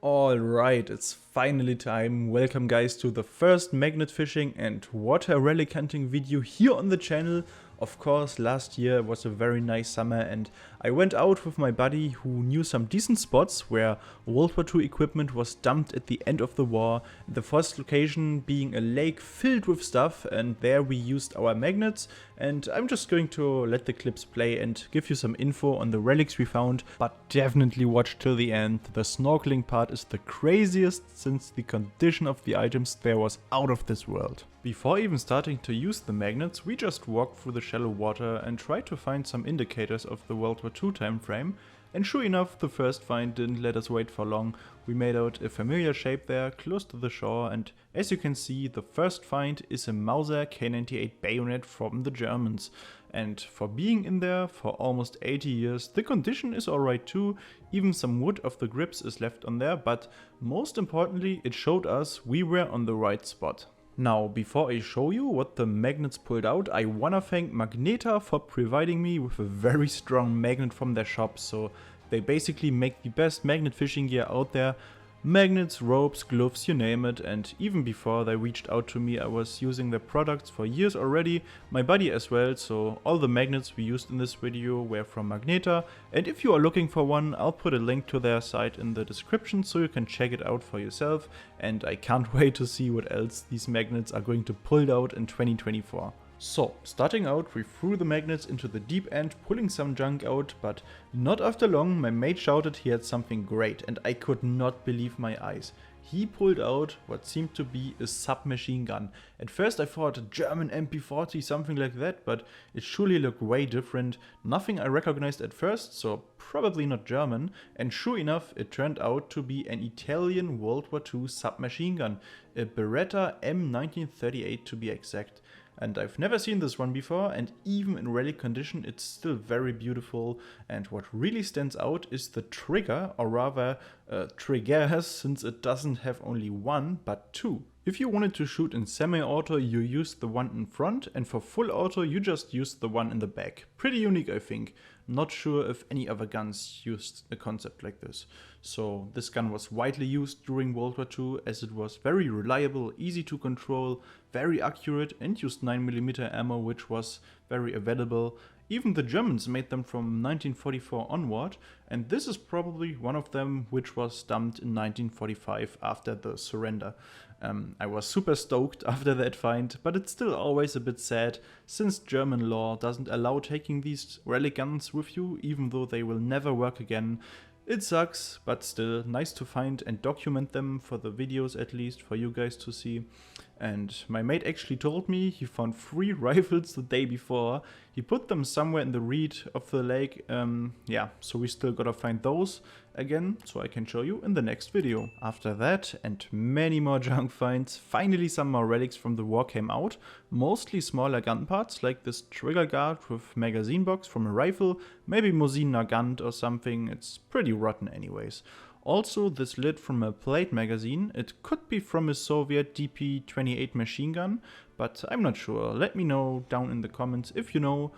Alright, it's finally time. Welcome guys to the first magnet fishing and water relic hunting video here on the channel. Of course, last year was a very nice summer and I went out with my buddy who knew some decent spots where World War II equipment was dumped at the end of the war. The first location being a lake filled with stuff, and there we used our magnets, and I'm just going to let the clips play and give you some info on the relics we found, but definitely watch till the end. The snorkeling part is the craziest since the condition of the items there was out of this world. Before even starting to use the magnets, we just walked through the shallow water and tried to find some indicators of the World War II time frame, and sure enough, the first find didn't let us wait for long. We made out a familiar shape there, close to the shore, and as you can see, the first find is a Mauser K98 bayonet from the Germans. And for being in there for almost 80 years, the condition is alright too, even some wood of the grips is left on there, but most importantly, it showed us we were on the right spot. Now, before I show you what the magnets pulled out, I wanna thank Magneta for providing me with a very strong magnet from their shop. So they basically make the best magnet fishing gear out there. Magnets, ropes, gloves, you name it, and even before they reached out to me I was using their products for years already, my buddy as well, so all the magnets we used in this video were from Magneta, and if you are looking for one, I'll put a link to their site in the description so you can check it out for yourself, and I can't wait to see what else these magnets are going to pull out in 2024. So, starting out, we threw the magnets into the deep end, pulling some junk out, but not after long my mate shouted he had something great, and I could not believe my eyes. He pulled out what seemed to be a submachine gun. At first I thought a German MP40, something like that, but it surely looked way different. Nothing I recognized at first, so probably not German, and sure enough it turned out to be an Italian World War II submachine gun, a Beretta M1938 to be exact. And I've never seen this one before, and even in relic condition it's still very beautiful, and what really stands out is the trigger, or rather triggers, since it doesn't have only one but two. If you wanted to shoot in semi-auto you used the one in front, and for full auto you just used the one in the back. Pretty unique I think. Not sure if any other guns used a concept like this. So this gun was widely used during World War II as it was very reliable, easy to control, very accurate, and used 9mm ammo, which was very available. Even the Germans made them from 1944 onward, and this is probably one of them which was dumped in 1945 after the surrender. I was super stoked after that find, but it's still always a bit sad since German law doesn't allow taking these relic guns with you, even though they will never work again. It sucks, but still nice to find and document them for the videos, at least for you guys to see. And my mate actually told me he found 3 rifles the day before. He put them somewhere in the reed of the lake. Yeah, so we still gotta find those again, so I can show you in the next video. After that and many more junk finds, finally some more relics from the war came out. Mostly smaller gun parts, like this trigger guard with magazine box from a rifle, maybe Mosin Nagant or something. It's pretty rotten anyways. Also this lid from a plate magazine. It could be from a Soviet DP-28 machine gun, but I'm not sure. Let me know down in the comments if you know.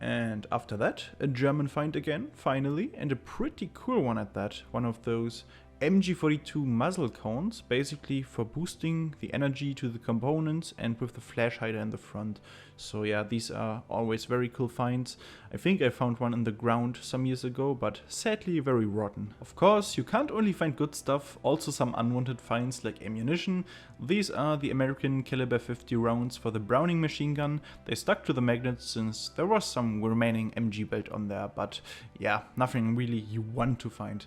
And after that, a German find again, finally, and a pretty cool one at that. One of those MG42 muzzle cones, basically for boosting the energy to the components and with the flash hider in the front. So yeah, these are always very cool finds. I think I found one in the ground some years ago, but sadly very rotten. Of course, you can't only find good stuff, also some unwanted finds like ammunition. These are the American caliber 50 rounds for the Browning machine gun. They stuck to the magnets since there was some remaining MG belt on there, but yeah, nothing really you want to find.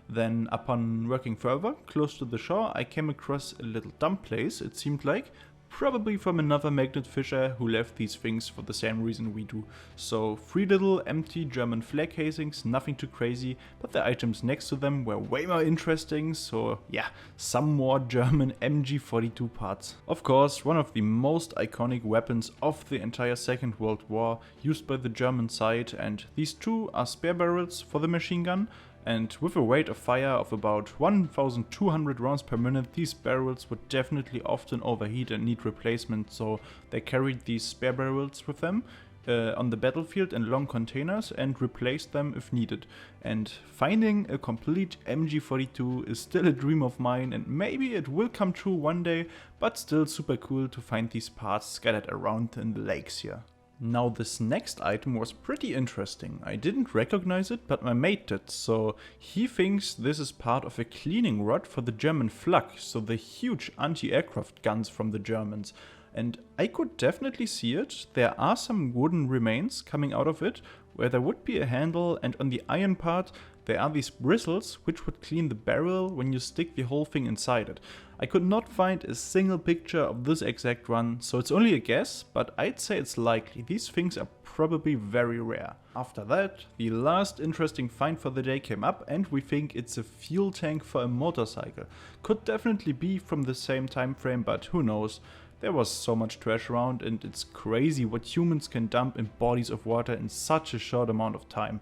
Then upon working further, close to the shore, I came across a little dump place, it seemed like, probably from another magnet fisher who left these things for the same reason we do. So 3 little empty German flag casings, nothing too crazy, but the items next to them were way more interesting, so yeah, some more German MG42 parts. Of course, one of the most iconic weapons of the entire Second World War, used by the German side, and these 2 are spare barrels for the machine gun. And with a rate of fire of about 1200 rounds per minute, these barrels would definitely often overheat and need replacement, so they carried these spare barrels with them. on the battlefield in long containers and replace them if needed. And finding a complete MG42 is still a dream of mine, and maybe it will come true one day, but still super cool to find these parts scattered around in the lakes here. Now this next item was pretty interesting. I didn't recognize it, but my mate did, so he thinks this is part of a cleaning rod for the German Flak, so the huge anti-aircraft guns from the Germans. And I could definitely see it. There are some wooden remains coming out of it, where there would be a handle, and on the iron part there are these bristles which would clean the barrel when you stick the whole thing inside it. I could not find a single picture of this exact one, so it's only a guess, but I'd say it's likely. These things are probably very rare. After that, the last interesting find for the day came up, and we think it's a fuel tank for a motorcycle. Could definitely be from the same time frame, but who knows. There was so much trash around, and it's crazy what humans can dump in bodies of water in such a short amount of time.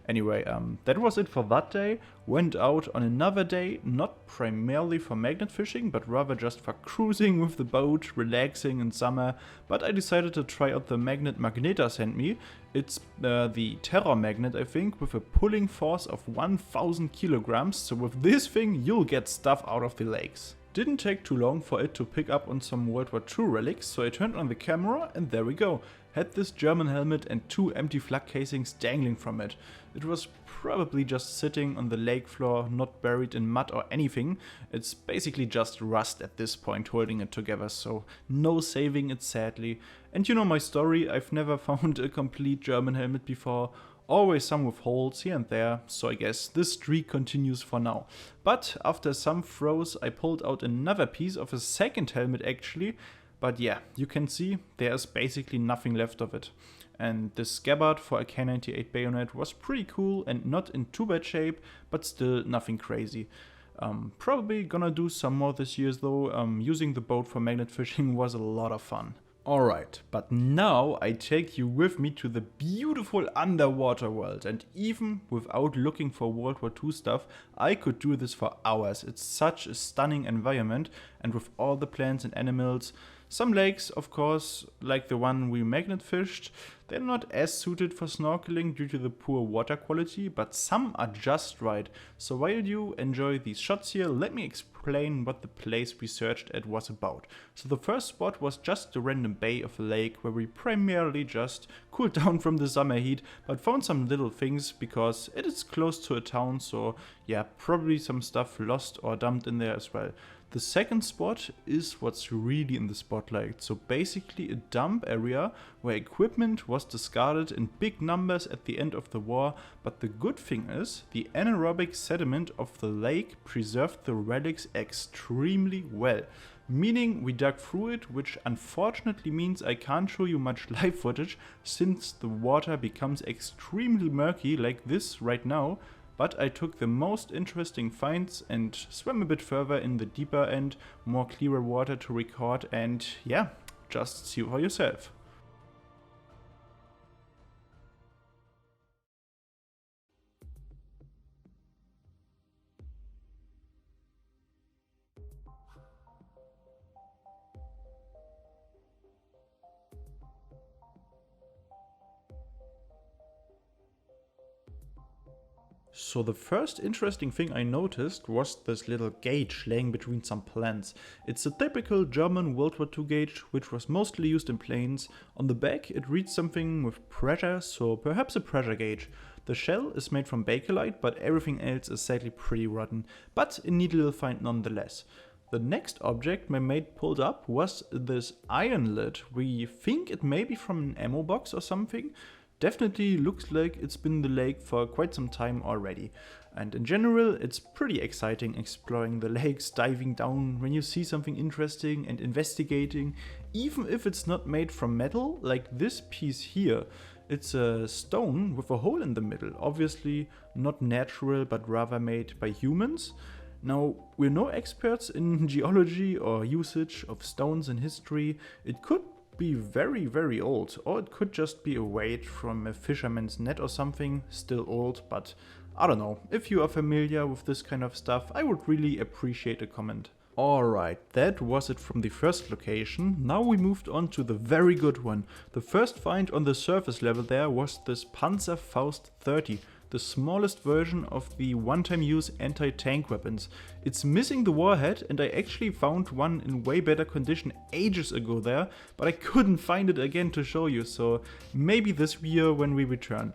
Anyway, that was it for that day. Went out on another day, not primarily for magnet fishing, but rather just for cruising with the boat, relaxing in summer. But I decided to try out the magnet Magneta sent me. It's the Terror magnet, I think, with a pulling force of 1000 kilograms. So with this thing, you'll get stuff out of the lakes. Didn't take too long for it to pick up on some World War II relics, so I turned on the camera and there we go. Had this German helmet and 2 empty flak casings dangling from it. It was probably just sitting on the lake floor, not buried in mud or anything. It's basically just rust at this point holding it together, so no saving it sadly. And you know my story, I've never found a complete German helmet before. Always some with holes here and there, so I guess this streak continues for now. But after some throws I pulled out another piece of a second helmet actually, but yeah, you can see there's basically nothing left of it. And the scabbard for a K98 bayonet was pretty cool and not in too bad shape, but still nothing crazy. Probably gonna do some more this year though. Using the boat for magnet fishing was a lot of fun. Alright, but now I take you with me to the beautiful underwater world, and even without looking for World War II stuff, I could do this for hours. It's such a stunning environment, and with all the plants and animals. Some lakes, of course, like the one we magnet fished, they're not as suited for snorkeling due to the poor water quality, but some are just right. So while you enjoy these shots here, let me explain what the place we searched at was about. So the first spot was just a random bay of a lake where we primarily just cooled down from the summer heat, but found some little things because it is close to a town, so yeah, probably some stuff lost or dumped in there as well. The second spot is what's really in the spotlight, so basically a dump area where equipment was discarded in big numbers at the end of the war, but the good thing is the anaerobic sediment of the lake preserved the relics extremely well. Meaning we dug through it, which unfortunately means I can't show you much live footage since the water becomes extremely murky like this right now. But I took the most interesting finds and swam a bit further in the deeper end, more clearer water to record, and yeah, just see for yourself. So the first interesting thing I noticed was this little gauge laying between some plants. It's a typical German World War II gauge, which was mostly used in planes. On the back it reads something with pressure, so perhaps a pressure gauge. The shell is made from Bakelite, but everything else is sadly pretty rotten, but a neat little find nonetheless. The next object my mate pulled up was this iron lid. We think it may be from an ammo box or something. Definitely looks like it's been in the lake for quite some time already. And in general, it's pretty exciting exploring the lakes, diving down when you see something interesting and investigating, even if it's not made from metal, like this piece here. It's a stone with a hole in the middle, obviously not natural but rather made by humans. Now, we're no experts in geology or usage of stones in history. It could be very old, or it could just be a weight from a fisherman's net or something, still old, but I don't know. If you are familiar with this kind of stuff, I would really appreciate a comment. Alright, that was it from the first location. Now we moved on to the very good one. The first find on the surface level there was this Panzerfaust 30, the smallest version of the one-time use anti-tank weapons. It's missing the warhead, and I actually found one in way better condition ages ago there, but I couldn't find it again to show you, so maybe this year when we return.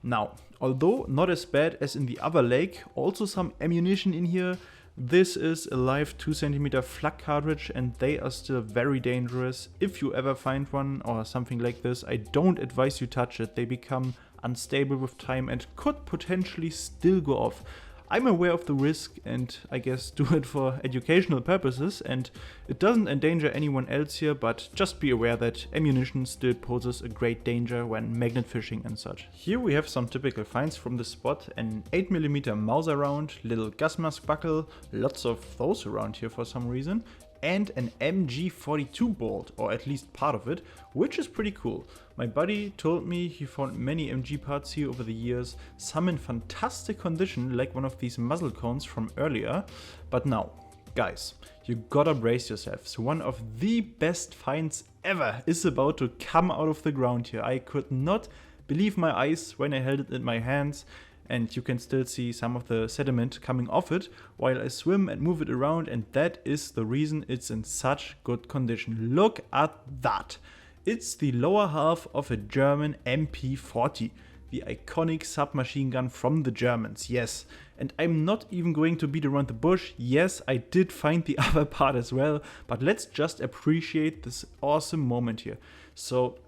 Now, although not as bad as in the other lake, also some ammunition in here. This is a live 2cm flak cartridge, and they are still very dangerous. If you ever find one or something like this, I don't advise you touch it. They become unstable with time and could potentially still go off. I'm aware of the risk and I guess do it for educational purposes, and it doesn't endanger anyone else here, but just be aware that ammunition still poses a great danger when magnet fishing and such. Here we have some typical finds from the spot: an 8mm Mauser round, little gas mask buckle, lots of those around here for some reason, and an MG42 bolt, or at least part of it, which is pretty cool. My buddy told me he found many MG parts here over the years, some in fantastic condition like one of these muzzle cones from earlier. But now, guys, you gotta brace yourselves. One of the best finds ever is about to come out of the ground here. I could not believe my eyes when I held it in my hands, and you can still see some of the sediment coming off it while I swim and move it around, and that is the reason it's in such good condition. Look at that! It's the lower half of a German MP40, the iconic submachine gun from the Germans, yes. And I'm not even going to beat around the bush. Yes, I did find the other part as well, but let's just appreciate this awesome moment here. So,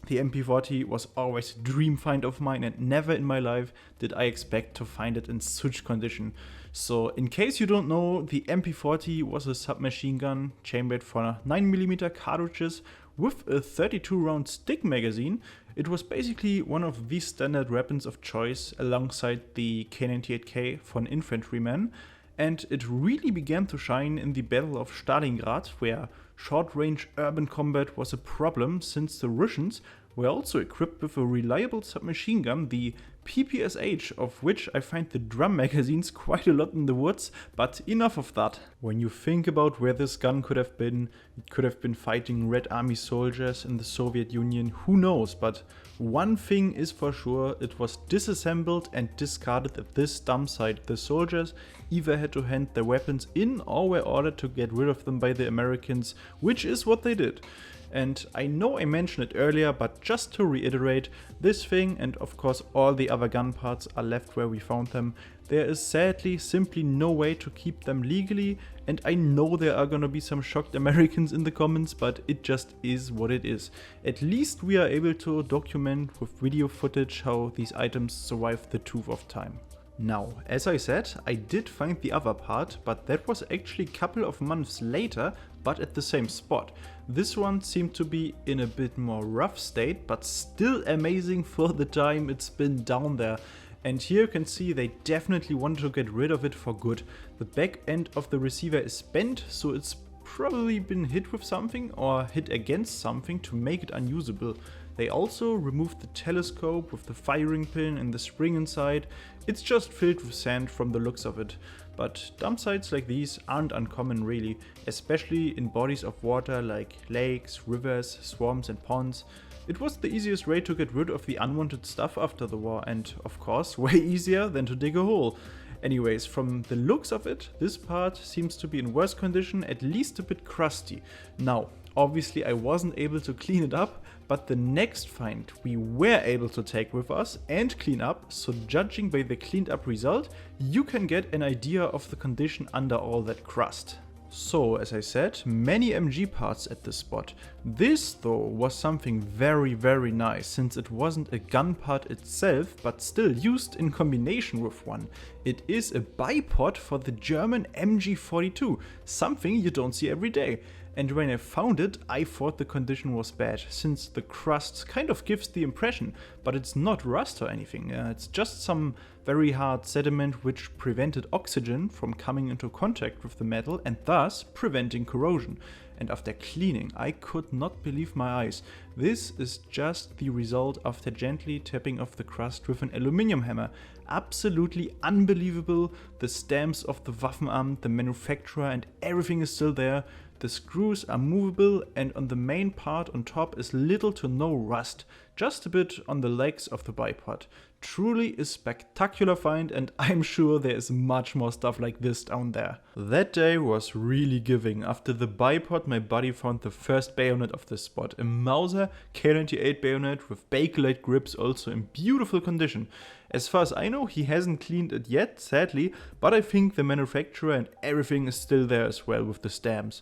the MP40 was always a dream find of mine, and never in my life did I expect to find it in such condition. So in case you don't know, the MP40 was a submachine gun chambered for 9mm cartridges with a 32 round stick magazine. It was basically one of the standard weapons of choice alongside the K98K for an infantryman. And it really began to shine in the Battle of Stalingrad, where short-range urban combat was a problem since the Russians were also equipped with a reliable submachine gun, the PPSH, of which I find the drum magazines quite a lot in the woods, but enough of that. When you think about where this gun could have been, it could have been fighting Red Army soldiers in the Soviet Union, who knows, but one thing is for sure: it was disassembled and discarded at this dump site. The soldiers either had to hand their weapons in or were ordered to get rid of them by the Americans, which is what they did. And I know I mentioned it earlier, but just to reiterate, this thing and of course all the other gun parts are left where we found them. There is sadly simply no way to keep them legally, and I know there are gonna be some shocked Americans in the comments, but it just is what it is. At least we are able to document with video footage how these items survived the tooth of time. Now, as I said, I did find the other part, but that was actually a couple of months later, but at the same spot. This one seemed to be in a bit more rough state, but still amazing for the time it's been down there. And here you can see they definitely wanted to get rid of it for good. The back end of the receiver is bent, so it's probably been hit with something or hit against something to make it unusable. They also removed the telescope with the firing pin and the spring inside. It's just filled with sand from the looks of it. But dump sites like these aren't uncommon really, especially in bodies of water like lakes, rivers, swamps and ponds. It was the easiest way to get rid of the unwanted stuff after the war, and of course way easier than to dig a hole. Anyways, from the looks of it, this part seems to be in worse condition, at least a bit crusty. Now, obviously I wasn't able to clean it up, but the next find we were able to take with us and clean up, so judging by the cleaned up result, you can get an idea of the condition under all that crust. So, as I said, many MG parts at this spot. This though was something very nice, since it wasn't a gun part itself, but still used in combination with one. It is a bipod for the German MG42, something you don't see every day. and when I found it I thought the condition was bad, since the crust kind of gives the impression, but it's not rust or anything, it's just some very hard sediment which prevented oxygen from coming into contact with the metal and thus preventing corrosion. And after cleaning, I could not believe my eyes. This is just the result after gently tapping off the crust with an aluminium hammer. Absolutely unbelievable. The stamps of the Waffenamt, the manufacturer, and everything is still there. The screws are movable, and on the main part on top is little to no rust, just a bit on the legs of the bipod. Truly a spectacular find, and I'm sure there is much more stuff like this down there. That day was really giving. After the bipod, my buddy found the first bayonet of this spot, a Mauser K98 bayonet with Bakelite grips, also in beautiful condition. As far as I know, he hasn't cleaned it yet, sadly, but I think the manufacturer and everything is still there as well with the stamps.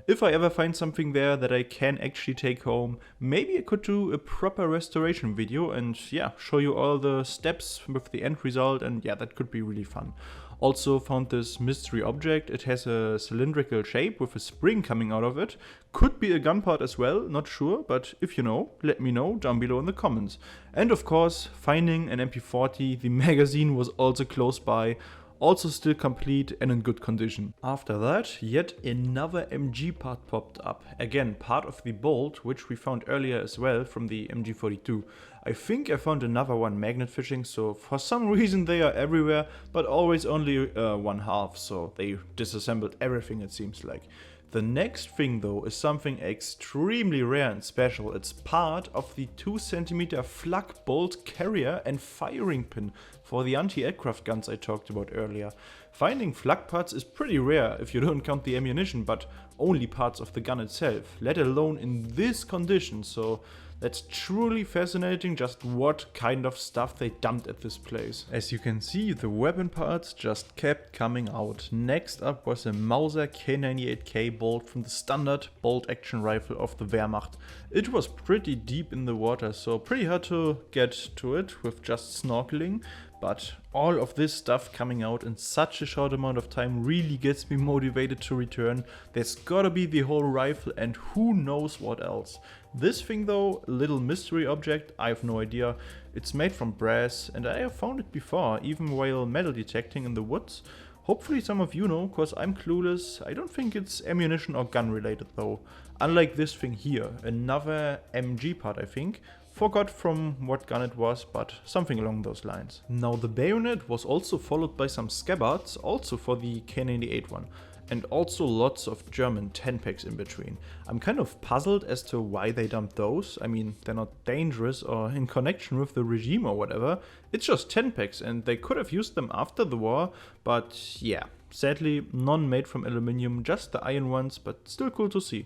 If I ever find something there that I can actually take home, maybe I could do a proper restoration video and yeah, show you all the steps with the end result, and yeah, that could be really fun. Also found this mystery object. It has a cylindrical shape with a spring coming out of it. Could be a gun part as well, not sure, but if you know, let me know down below in the comments. And of course, finding an MP40, the magazine was also close by. Also still complete and in good condition. After that, yet another MG part popped up. Again, part of the bolt, which we found earlier as well from the MG42. I think I found another one magnet fishing, so for some reason they are everywhere, but always only one half, so they disassembled everything it seems like. The next thing though is something extremely rare and special. It's part of the 2 cm flak bolt carrier and firing pin for the anti-aircraft guns I talked about earlier. Finding flak parts is pretty rare if you don't count the ammunition, but only parts of the gun itself, let alone in this condition, so that's truly fascinating just what kind of stuff they dumped at this place. As you can see, the weapon parts just kept coming out. Next up was a Mauser K98K bolt from the standard bolt action rifle of the Wehrmacht. It was pretty deep in the water, so pretty hard to get to it with just snorkeling. But all of this stuff coming out in such a short amount of time really gets me motivated to return. There's gotta be the whole rifle and who knows what else. This thing though, a little mystery object, I have no idea. It's made from brass and I have found it before, even while metal detecting in the woods. Hopefully some of you know, cause I'm clueless. I don't think it's ammunition or gun related though. Unlike this thing here, another MG part I think. Forgot from what gun it was, but something along those lines. Now the bayonet was also followed by some scabbards, also for the K98 one. And also lots of German 10 packs in between. I'm kind of puzzled as to why they dumped those. I mean, they're not dangerous or in connection with the regime or whatever. It's just 10 packs and they could have used them after the war, but yeah. Sadly, none made from aluminium, just the iron ones, but still cool to see.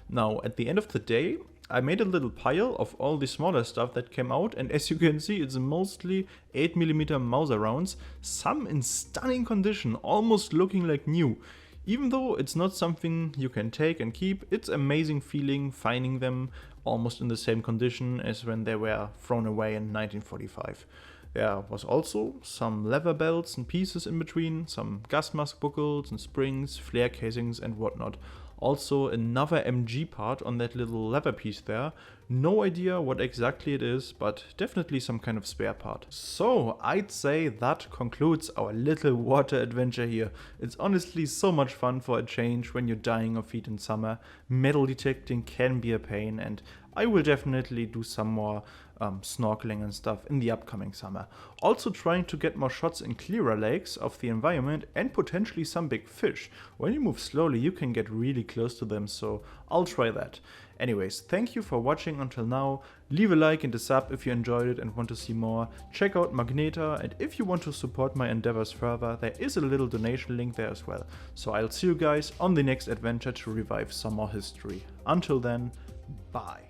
Now, at the end of the day, I made a little pile of all the smaller stuff that came out, and as you can see, it's mostly 8mm Mauser rounds, some in stunning condition, almost looking like new. Even though it's not something you can take and keep, it's amazing feeling finding them almost in the same condition as when they were thrown away in 1945. There was also some leather belts and pieces in between, some gas mask buckles and springs, flare casings and whatnot. Also another MG part on that little leather piece there. No idea what exactly it is, but definitely some kind of spare part. So I'd say that concludes our little water adventure here. It's honestly so much fun for a change when you're dying of heat in summer. Metal detecting can be a pain, and I will definitely do some more snorkeling and stuff in the upcoming summer. Also trying to get more shots in clearer lakes of the environment and potentially some big fish. When you move slowly you can get really close to them, so I'll try that. Anyways, thank you for watching until now. Leave a like and a sub if you enjoyed it and want to see more. Check out Magneta, and if you want to support my endeavors further, there is a little donation link there as well. So I'll see you guys on the next adventure to revive some more history. Until then, bye.